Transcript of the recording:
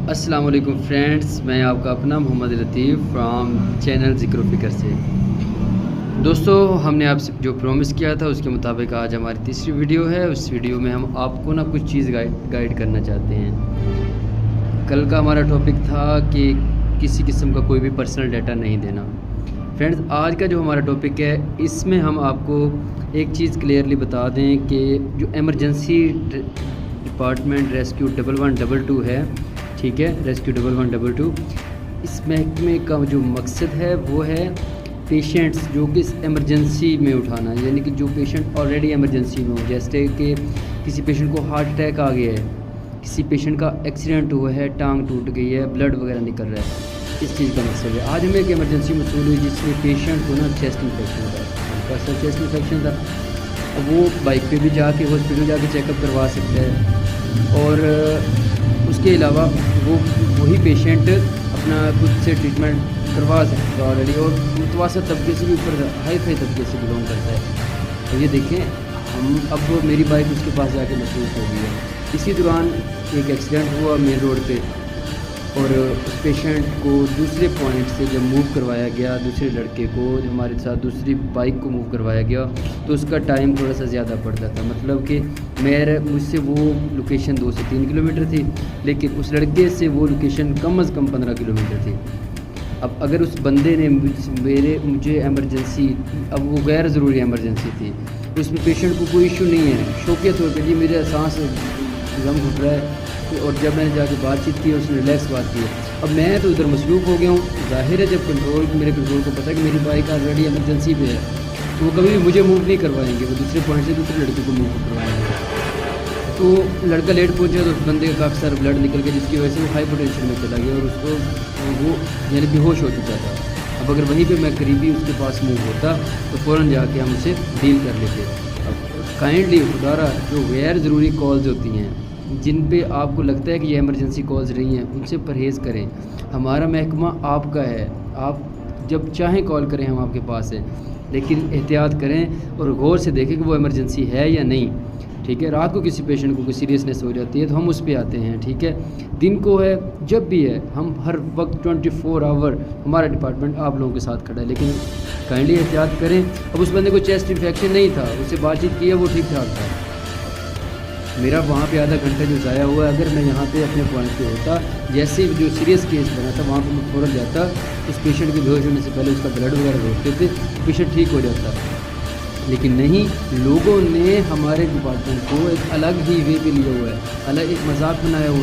السلام علیکم فرینڈز، میں آپ کا اپنا محمد لطیف فرام چینل ذکر و فکر سے۔ دوستو، ہم نے آپ سے جو پرومس کیا تھا اس کے مطابق آج ہماری تیسری ویڈیو ہے۔ اس ویڈیو میں ہم آپ کو کچھ چیز گائیڈ کرنا چاہتے ہیں۔ کل کا ہمارا ٹاپک تھا کہ کسی قسم کا کوئی بھی پرسنل ڈیٹا نہیں دینا۔ فرینڈز، آج کا جو ہمارا ٹاپک ہے اس میں ہم آپ کو ایک چیز کلیئرلی بتا دیں کہ جو ایمرجنسی ڈپارٹمنٹ ریسکیو 1122 ہے، ٹھیک ہے، ریسکیو 1122، اس محکمے کا جو مقصد ہے وہ ہے پیشنٹس جو کہ ایمرجنسی میں اٹھانا، یعنی کہ جو پیشنٹ آلریڈی ایمرجنسی میں ہو، جیسے کہ کسی پیشنٹ کو ہارٹ اٹیک آ گیا ہے، کسی پیشنٹ کا ایکسیڈنٹ ہوا ہے، ٹانگ ٹوٹ گئی ہے، بلڈ وغیرہ نکل رہا ہے، اس چیز کا مقصد ہے۔ آج ہمیں ایک ایمرجنسی موصول ہوئی جس میں پیشنٹ کو چیسٹ انفیکشن تھا، ہلکا سا چیسٹ انفیکشن تھا۔ اب وہ بائک پہ بھی جا کے ہاسپٹل جا کے چیک اپ کروا سکتا ہے، اور اس کے علاوہ وہی پیشنٹ اپنا خود سے ٹریٹمنٹ کروا سکتا ہے آلریڈی، اور متوسط طبقے سے بھی اوپر ہائی طبقے سے بلونگ کرتا ہے۔ تو یہ دیکھیں، اب میری بائک اس کے پاس جا کے مصروف ہو گئی ہے۔ اسی دوران ایک ایکسیڈنٹ ہوا مین روڈ پہ، اور اس پیشنٹ کو دوسرے پوائنٹ سے جب موو کروایا گیا، دوسرے لڑکے کو ہمارے ساتھ دوسری بائک کو موو کروایا گیا، تو اس کا ٹائم تھوڑا سا زیادہ پڑتا تھا، مطلب کہ مجھ سے وہ لوکیشن 2 سے 3 کلومیٹر تھی، لیکن اس لڑکے سے وہ لوکیشن کم از کم 15 کلومیٹر تھی۔ اب اگر اس بندے نے مجھے ایمرجنسی، اب وہ غیر ضروری ایمرجنسی تھی، اس میں پیشنٹ کو کوئی ایشو نہیں ہے، شوقیہ طور پہ جی میرا سانس غم گھٹ رہا ہے، اور جب میں نے جا کے بات چیت کی اس نے ریلیکس بات کی ہے۔ اب میں تو ادھر مصروف ہو گیا ہوں، ظاہر ہے جب میرے کنٹرول کو پتہ ہے کہ میری بائک آلریڈی ایمرجنسی پہ ہے، تو وہ کبھی بھی مجھے موو نہیں کروائیں گے، وہ دوسرے پوائنٹ سے دوسرے لڑکے کو موو کروائیں گے۔ تو لڑکا لیٹ پہنچا تو اس بندے کا کافی سارا بلڈ نکل گیا، جس کی وجہ سے وہ ہائی پوٹینشیل میں چلا گیا، اور اس کو وہ یعنی بے ہوش ہو چکا تھا۔ اب اگر وہیں پہ میں قریبی اس کے پاس موو ہوتا تو فوراً جا کے ہم اسے ڈیل کر لیتے۔ اب کائنڈلی خدارہ جو غیر ضروری کالز ہوتی ہیں، جن پہ آپ کو لگتا ہے کہ یہ ایمرجنسی کالز رہی ہیں، ان سے پرہیز کریں۔ ہمارا محکمہ آپ کا ہے، آپ جب چاہیں کال کریں، ہم آپ کے پاس ہیں، لیکن احتیاط کریں اور غور سے دیکھیں کہ وہ ایمرجنسی ہے یا نہیں، ٹھیک ہے۔ رات کو کسی پیشنٹ کو کوئی سیریسنیس ہو جاتی ہے تو ہم اس پہ آتے ہیں، ٹھیک ہے۔ دن کو ہے، جب بھی ہے، ہم ہر وقت 24 آور ہمارا ڈپارٹمنٹ آپ لوگوں کے ساتھ کھڑا ہے، لیکن کائنڈلی احتیاط کریں۔ اب اس بندے کو چیسٹ انفیکشن نہیں تھا، اس سے بات چیت کی ہے، وہ ٹھیک ٹھاک تھا۔ میرا وہاں پہ آدھا گھنٹہ جو ضائع ہوا ہے، اگر میں یہاں پہ اپنے پوائنٹ پہ ہوتا، جیسے جو سیریس کیس بنا تھا وہاں پہ میں فوراً جاتا، اس پیشنٹ کے بے ہوش ہونے سے پہلے اس کا بلڈ وغیرہ روکتے تھے، پیشنٹ ٹھیک ہو جاتا۔ لیکن نہیں، لوگوں نے ہمارے ڈپارٹمنٹ کو ایک الگ ہی وے پہ لیا ہوا ہے، الگ ایک مذاق بنایا ہوا ہے۔